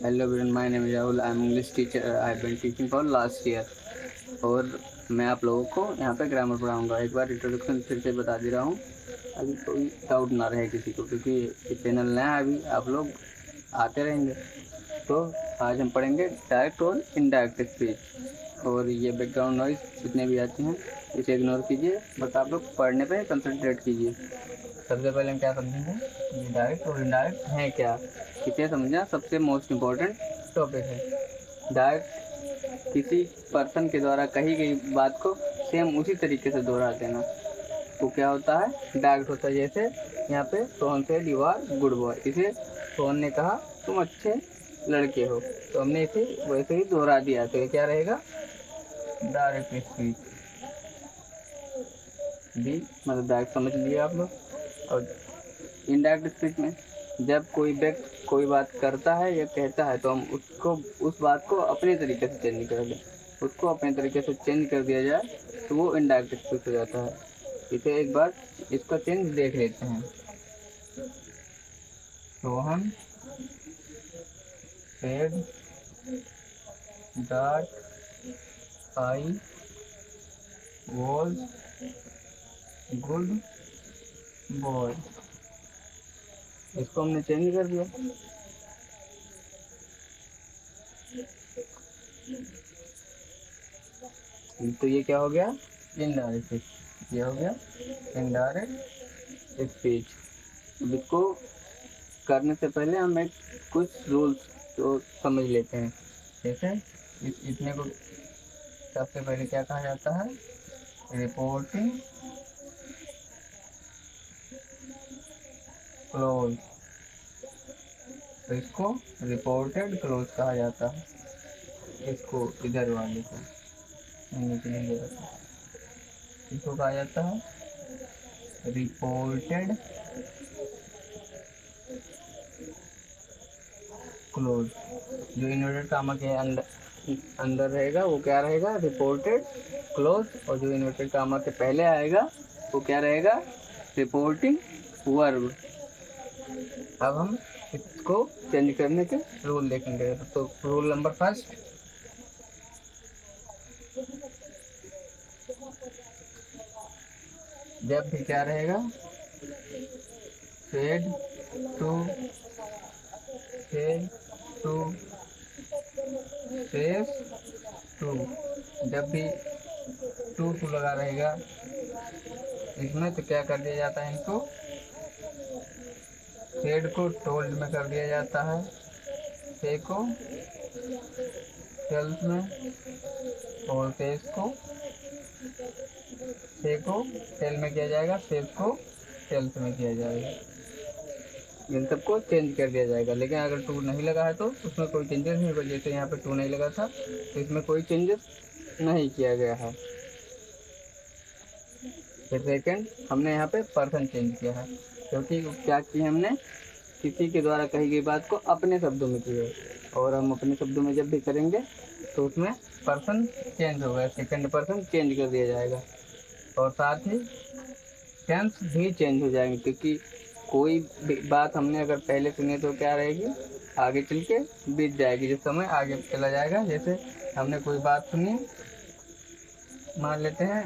Hello everyone, my name is Rahul. I am English teacher. I have been teaching for last year. और मैं आप लोगों को यहाँ पे ग्रामर पढ़ाऊँगा। एक बार इंट्रोडक्शन फिर से बता दे रहा हूँ ताकि कोई डाउट ना रहे किसी को, क्योंकि ये चैनल नया है, अभी आप लोग आते रहेंगे। तो आज हम पढ़ेंगे डायरेक्ट और इनडायरेक्ट स्पीच। और ये बैकग्राउंड नॉइज़ जितने भी आते हैं इसे इग्नोर कीजिए, बस आप लोग पढ़ने पे कंसंट्रेट कीजिए। सबसे पहले हम क्या समझेंगे, ये डायरेक्ट और इनडायरेक्ट हैं क्या, इसे समझना सबसे मोस्ट इम्पोर्टेंट टॉपिक है। डायरेक्ट किसी पर्सन के द्वारा कही गई बात को सेम उसी तरीके से दोहरा देना, वो क्या होता है, डायरेक्ट होता है। जैसे यहाँ पे सोहन से यू आर गुड बॉय, इसे सोहन ने कहा तुम अच्छे लड़के हो, तो हमने इसे वैसे ही दोहरा दिया, तो ये क्या रहेगा, डायरेक्ट स्पीच। भी मतलब डायरेक्ट समझ लिए आप लोग। और इनडायरेक्ट स्पीच में जब कोई व्यक्ति कोई बात करता है या कहता है तो हम उसको उस बात को अपने तरीके से चेंज कर दें, उसको अपने तरीके से चेंज कर दिया जाए तो वो इनडायरेक्ट स्पीच हो जाता है। इसे एक बार इसका चेंज देख लेते हैं। Rohan said that I was good boy, इसको हमने चेंज कर दिया। तो ये क्या हो गया, इनडायरेक्ट स्पीच। ये हो गया इनडायरेक्ट स्पीच। इसको करने से पहले हम एक कुछ रूल्स तो समझ लेते हैं। जैसे इतने को सबसे पहले क्या कहा जाता है, रिपोर्टिंग क्लोज, तो इसको रिपोर्टेड क्लोज कहा जाता है। इसको इधर वाले को नीचे नहीं जाता, इसको कहा जाता है रिपोर्टेड क्लोज। जो इन्वर्टेड कामा के अंदर रहेगा वो क्या रहेगा, रिपोर्टेड क्लोज। और जो इन्वर्टेड कामा के पहले आएगा वो क्या रहेगा, रिपोर्टिंग वर्ब। अब हम इसको चेंज करने के रूल देखेंगे। तो रूल नंबर फर्स्ट, जब भी क्या रहेगा, said to said to says to, जब भी टू लगा रहेगा इसमें तो क्या कर दिया जाता है, इनको सेड को टोल्ड में कर दिया जाता है, से को सेल्फ में, और सेस को से को सेल में किया जाएगा, सेल्फ को सेल्फ में किया जाएगा। इन सबको चेंज कर दिया जाएगा। लेकिन अगर टू नहीं लगा है तो उसमें कोई चेंजेस नहीं होगा। जैसे यहाँ पे टू नहीं लगा था तो इसमें कोई चेंजेस नहीं किया गया है। फिर सेकेंड, हमने यहाँ पे पर्सन चेंज किया है, क्योंकि क्या किया हमने, किसी के द्वारा कही गई बात को अपने शब्दों में की है, और हम अपने शब्दों में जब भी करेंगे तो उसमें पर्सन चेंज होगा, सेकंड पर्सन चेंज कर दिया जाएगा। और साथ ही टेंस भी चेंज हो जाएंगे, क्योंकि कोई भी बात हमने अगर पहले सुनी तो क्या रहेगी, आगे चल के बीत जाएगी, जो समय आगे चला जाएगा। जैसे हमने कोई बात सुनी, मान लेते हैं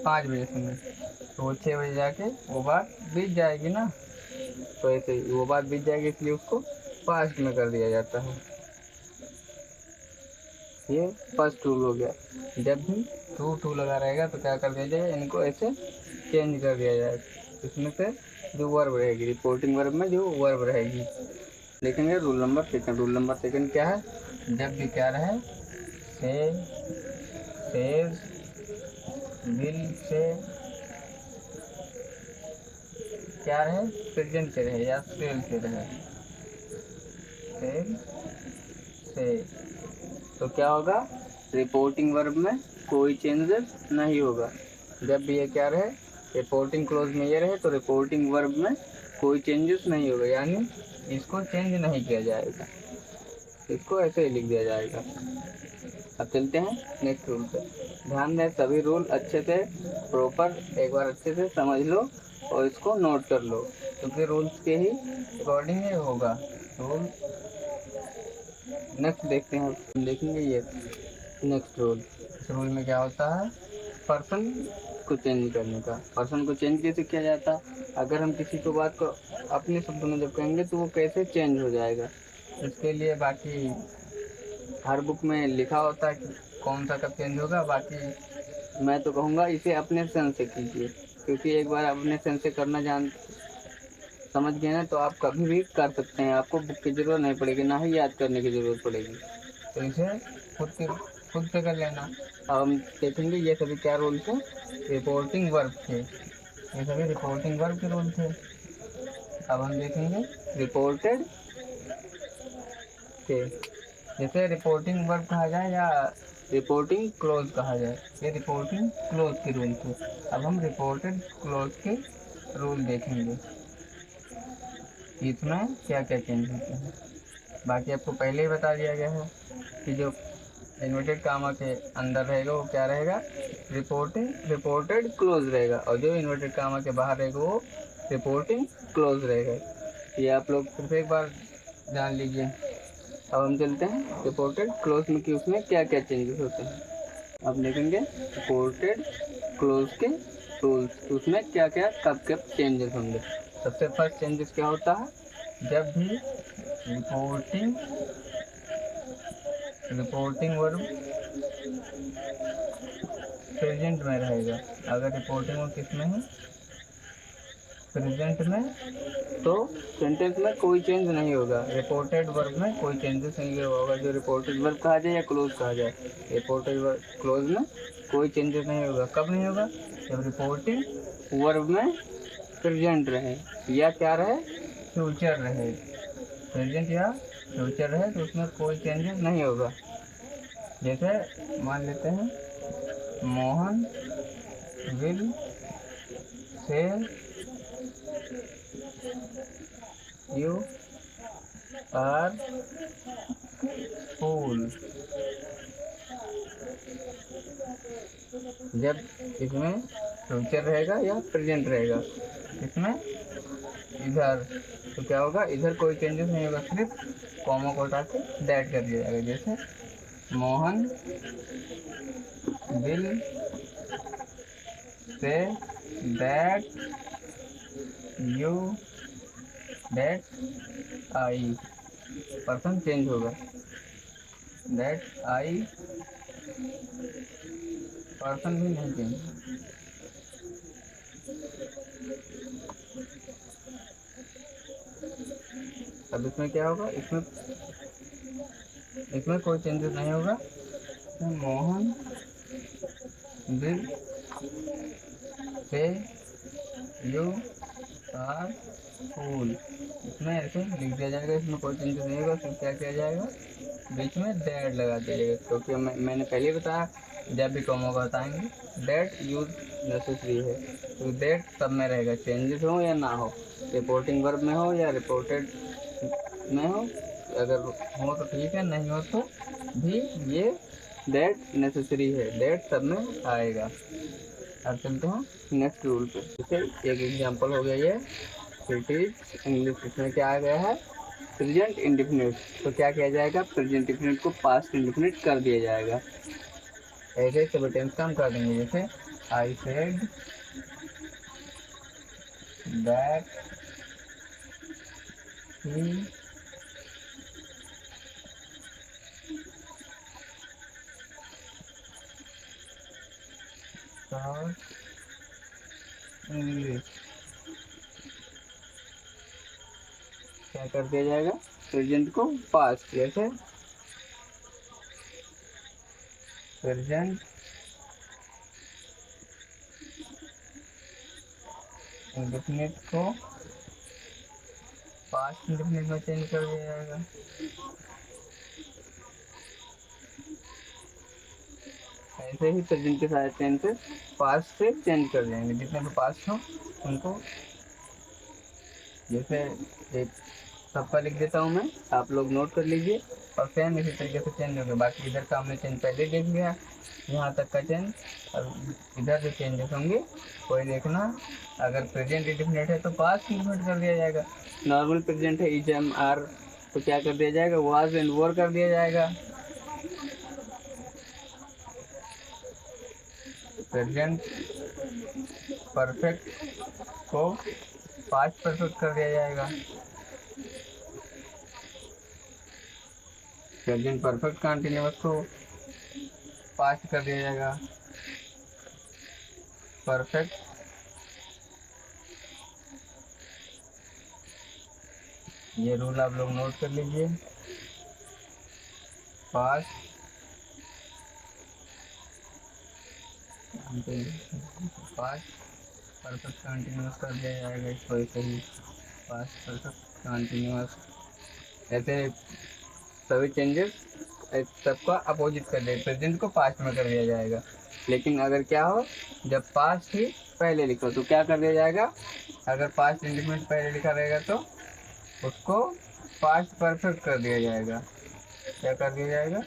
5 बजे सुनी, तो वो 6 बजे जाके वो बात बीत जाएगी ना, तो ऐसे ही वो बात बीत जाएगी, इसलिए उसको पास्ट में कर दिया जाता है। ये फर्स्ट रूल हो गया। जब भी टू लगा रहेगा तो क्या कर दिया जाएगा, इनको ऐसे चेंज कर दिया जाएगा। इसमें से जो वर्ब रहेगी, रिपोर्टिंग वर्ब में जो वर्ब रहेगी, देखेंगे rule number second. Rule number second क्या है, जब भी क्या रहे, से, सेज, विल से क्या रहे, प्रेजेंट से रहे या सेल से रहे, सेल से, तो क्या होगा, रिपोर्टिंग वर्ब में कोई चेंजेस नहीं होगा। जब भी ये क्या रहे, रिपोर्टिंग क्लोज में ये रहे तो रिपोर्टिंग वर्ब में कोई चेंजेस नहीं होगा, यानी इसको चेंज नहीं किया जाएगा, इसको ऐसे ही लिख दिया जाएगा। अब चलते हैं नेक्स्ट रूल पे। ध्यान दें, सभी रूल अच्छे से प्रॉपर एक बार अच्छे से समझ लो और इसको नोट कर लो, क्योंकि रूल्स के ही अकॉर्डिंग ये होगा। रूल नेक्स्ट देखते हैं, हम देखेंगे ये नेक्स्ट रूल। इस रूल में क्या होता है, पर्सन को चेंज करने का। पर्सन को चेंज कैसे किया जाता है, अगर हम किसी को बात को अपने शब्दों में जब कहेंगे तो वो कैसे चेंज हो जाएगा, इसके लिए बाकी हर बुक में लिखा होता है कि कौन सा कब चेंज होगा। बाकी मैं तो कहूँगा इसे अपने सेंस से कीजिए, क्योंकि एक बार अपने सेंस से करना समझ गए ना तो आप कभी भी कर सकते हैं, आपको बुक की ज़रूरत नहीं पड़ेगी, ना ही याद करने की ज़रूरत पड़ेगी। तो इसे खुद से कर लेना। अब हम देखेंगे ये सभी क्या रूल थे, रिपोर्टिंग वर्ब थे, ये सभी रिपोर्टिंग वर्ब के रूल थे। अब हम देखेंगे रिपोर्टेड के, जैसे रिपोर्टिंग वर्ब कहा जाए या रिपोर्टिंग क्लोज कहा जाए, ये रिपोर्टिंग क्लोज के रूल थे। अब हम रिपोर्टेड क्लोज के रूल देखेंगे, इसमें क्या क्या चेंज होते हैं। बाकी आपको पहले ही बता दिया गया है कि जो इन्वर्टेड कामा के अंदर रहेगा वो क्या रहेगा, रिपोर्टेड क्लोज रहेगा, और जो इन्वर्टेड कामा के बाहर रहेगा वो रिपोर्टिंग क्लोज रहेगा। ये आप लोग सिर्फ एक बार जान लीजिए। अब हम चलते हैं रिपोर्टेड क्लोज में कि उसमें क्या क्या चेंजेस होते हैं। अब देखेंगे रिपोर्टेड क्लोज के रूल्स, उसमें क्या क्या कब कब चेंजेस होंगे। सबसे फर्स्ट चेंजेस क्या होता है, जब भी रिपोर्टिंग वर्ब प्रेजेंट में रहेगा, अगर रिपोर्टिंग वर्ब किस में है, प्रेजेंट में, तो सेंटेंस में कोई चेंज नहीं होगा। रिपोर्टेड वर्ब में कोई चेंजेस नहीं होगा, जो रिपोर्टेड वर्ब कहा जाए या क्लोज कहा जाए, रिपोर्टेड वर्ब क्लोज में कोई चेंजेस नहीं होगा। कब नहीं होगा, जब रिपोर्टिंग वर्ब में प्रेजेंट रहे या क्या रहे, फ्यूचर रहे, प्रेजेंट या फ्यूचर रहे तो उसमें कोई चेंजेस नहीं होगा। जैसे मान लेते हैं Mohan will say you are fool, जब इसमें फ्यूचर रहेगा या प्रेजेंट रहेगा, इसमें इधर तो क्या होगा, इधर कोई चेंजेस नहीं होगा, सिर्फ कॉमा को हटा के दैट कर दिया जाएगा। जैसे Mohan will say that you that I, person change होगा, दैट आई पर्सन भी नहीं चेंज। अब इसमें क्या होगा, इसमें कोई चेंजेस नहीं होगा। Mohan will say you are fool, इसमें ऐसे लिख दिया जाएगा, इसमें कोई चेंजेस नहीं होगा। फिर क्या किया जाएगा, बीच में दैट लगा दिया जाएगा, क्योंकि मैंने पहले बताया जब भी कॉमा का बताएंगे दैट यूज नेसेसरी है, तो दैट सब में रहेगा, चेंजेस हो या ना हो, रिपोर्टिंग वर्ब में हो या रिपोर्टेड में हो, अगर हो तो ठीक है, नहीं हो तो भी ये दैट नेसेसरी है, दैट सब में आएगा। अब चलते हैं नेक्स्ट रूल पे। जैसे एक एग्जांपल हो गया ये ब्रिटिश इंग्लिश, इसमें क्या आ गया है, प्रेजेंट इंडेफिनिट, तो क्या किया जाएगा, प्रेजेंट इंडेफिनिट को पास्ट इंडेफिनिट कर दिया जाएगा। ऐसे सेंटेंस का हम कर देंगे, जैसे I said that he taught English, क्या कर दिया जाएगा, प्रेजेंट को पास्ट, जैसे प्रेजेंट इंडेफिनिट को पास्ट इंडेफिनिट में चेंज कर दिया जाएगा। ऐसे ही प्रेजेंट के सारे टेंसेस पास्ट से चेंज कर देंगे, जितने भी पास्ट हो उनको, जैसे एक सबका लिख देता हूँ मैं, आप लोग नोट कर लीजिए, और सेम इसी तरीके से चेंज होगा। बाकी इधर का हमने चेंज पहले देख लिया, यहाँ तक का चेंज, और इधर जो चेंजेस होंगे कोई देखना, अगर प्रेजेंट इंडेफिनिट है तो पास्ट इंडेफिनिट कर दिया जाएगा, नॉर्मल प्रेजेंट है इज एम आर तो क्या कर दिया जाएगा, वाज एंड वर कर दिया जाएगा। प्रेजेंट परफेक्ट को पास्ट परफेक्ट कर दिया जाएगा। प्रेजेंट परफेक्ट कंटिन्यूअस को पास्ट कर दिया जाएगा। परफेक्ट ये रूल आप लोग नोट कर लीजिए। पास्ट पास्ट परफेक्ट कंटिन्यूअस कर दिया जाएगा इसको ऐसे ही, पास्ट परफेक्ट कंटिन्यूअस। ऐसे सभी चेंजेस सबका अपोजिट कर दिया, प्रेजेंट को पास्ट में कर दिया जाएगा। लेकिन अगर क्या हो, जब पास्ट ही पहले लिखो तो क्या कर दिया जाएगा, अगर पास्ट इंडिफिनिट पहले लिखा रहेगा तो उसको पास्ट परफेक्ट कर दिया जाएगा। क्या कर दिया जाएगा,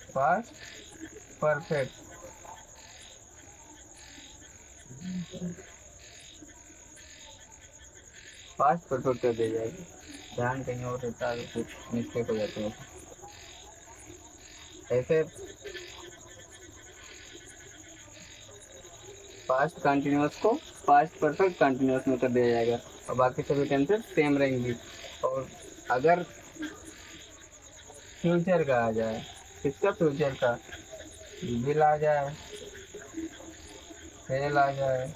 पास्ट परफेक्ट। पास्ट परफेक्ट कर दिया जाएगा। ध्यान कहीं और रहता है तो कुछ मिस्टेक हो जाती है। ऐसे पास्ट कंटिन्यूअस को पास्ट परफेक्ट कंटिन्यूअस में कर दिया जाएगा और बाकी सभी टेंसेस सेम रहेंगी। और अगर फ्यूचर का आ जाए, किसका, फ्यूचर का, विल आ जाए, फेल आ जाए,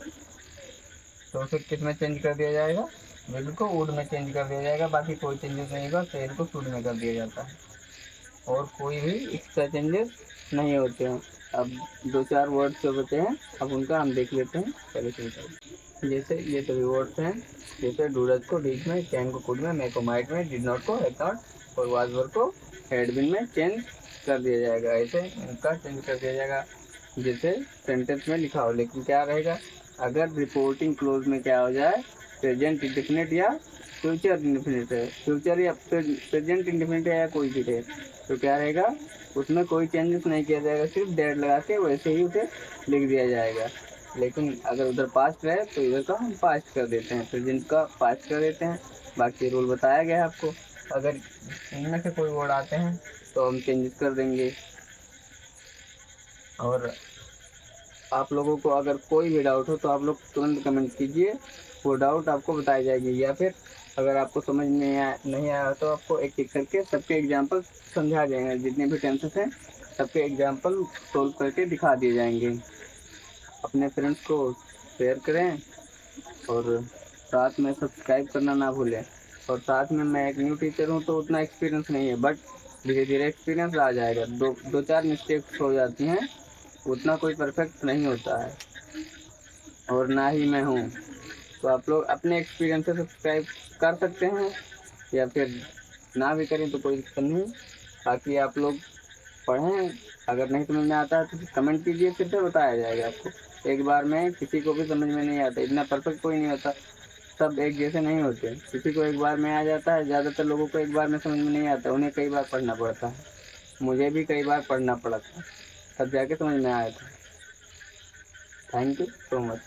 तो फिर किस में चेंज कर दिया जाएगा, विल को वुड में चेंज कर दिया जाएगा। बाकी कोई चेंजेस नहीं होगा, फेल को शुड में कर दिया जाता है और कोई भी एक्स्ट्रा चेंजेस नहीं होते हैं। अब दो चार वर्ड्स जो बचे हैं अब उनका हम देख लेते हैं। चलो शुरू करें। जैसे ये सभी वर्ड्स हैं, जैसे डूडज को डिड में, कैन को कुड में, मे को माइट में, डिड नॉट को हैड नॉट और वाज वर को हैड बीन में चेंज कर दिया जाएगा। ऐसे इनका चेंज कर दिया जाएगा जैसे सेंटेंस में लिखा हो। लेकिन क्या रहेगा, अगर रिपोर्टिंग क्लोज में क्या हो जाए, प्रेजेंट इंडेफिनिट या फ्यूचर इंडेफिनिट है, फ्यूचर या प्रेजेंट इंडेफिनिट है या कोई भी है, तो क्या रहेगा, उसमें कोई चेंजेस नहीं किया जाएगा, सिर्फ डेट लगा के वैसे ही उसे लिख दिया जाएगा। लेकिन अगर उधर पास्ट रहे तो इधर का हम पास्ट कर देते हैं, प्रेजेंट का पास्ट कर देते हैं। बाकी रूल बताया गया है आपको। अगर इनमें से कोई वर्ड आते हैं तो हम चेंजेस कर देंगे। और आप लोगों को अगर कोई भी डाउट हो तो आप लोग तुरंत कमेंट कीजिए, वो डाउट आपको बताई जाएगी। या फिर अगर आपको समझ में नहीं आया तो आपको एक एक करके सबके एग्जाम्पल समझा जाएंगे, जितने भी टेंसेस हैं सबके एग्जाम्पल सोल्व करके दिखा दिए जाएंगे। अपने फ्रेंड्स को शेयर करें और साथ में सब्सक्राइब करना ना भूलें। और साथ में मैं एक न्यू टीचर हूँ तो उतना एक्सपीरियंस नहीं है, बट धीरे धीरे एक्सपीरियंस आ जाएगा। दो चार मिस्टेक्स हो जाती हैं, उतना कोई परफेक्ट नहीं होता है और ना ही मैं हूँ। तो आप लोग अपने एक्सपीरियंस से सब्सक्राइब कर सकते हैं या फिर ना भी करें तो कोई दिक्कत नहीं। बाकी आप लोग पढ़ें, अगर नहीं समझ में आता है तो कमेंट कीजिए, फिर से बताया जाएगा आपको। एक बार में किसी को भी समझ में नहीं आता, इतना परफेक्ट कोई नहीं होता, सब एक जैसे नहीं होते। किसी को एक बार में आ जाता है, ज़्यादातर लोगों को एक बार में समझ में नहीं आता, उन्हें कई बार पढ़ना पड़ता है। मुझे भी कई बार पढ़ना पड़ा था, तब जाके समझ में आया था। Thank you so much.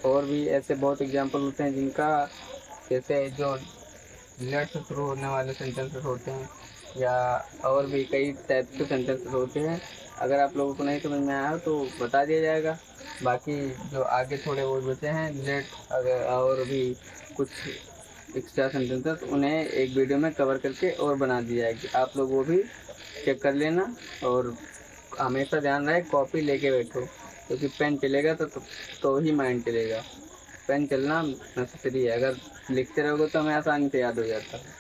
और भी ऐसे बहुत एग्जाम्पल होते हैं जिनका, जैसे जो लेट से शुरू होने वाले सेंटेंसेस होते हैं या और भी कई टाइप के सेंटेंसेस होते हैं। अगर आप लोगों को नहीं समझ में आया तो बता दिया जाएगा। बाकी जो आगे थोड़े वो बचे हैं लेट, अगर और भी कुछ एक्स्ट्रा सेंटेंसेस, उन्हें एक वीडियो में कवर करके और बना दी जाएगी। आप लोग वो भी चेक कर लेना और हमेशा ध्यान रहे कॉपी लेके बैठो, क्योंकि पेन चलेगा तो ही माइंड चलेगा। पेन चलना नेसेसरी है, अगर लिखते रहोगे तो हमें आसानी से याद हो जाता है।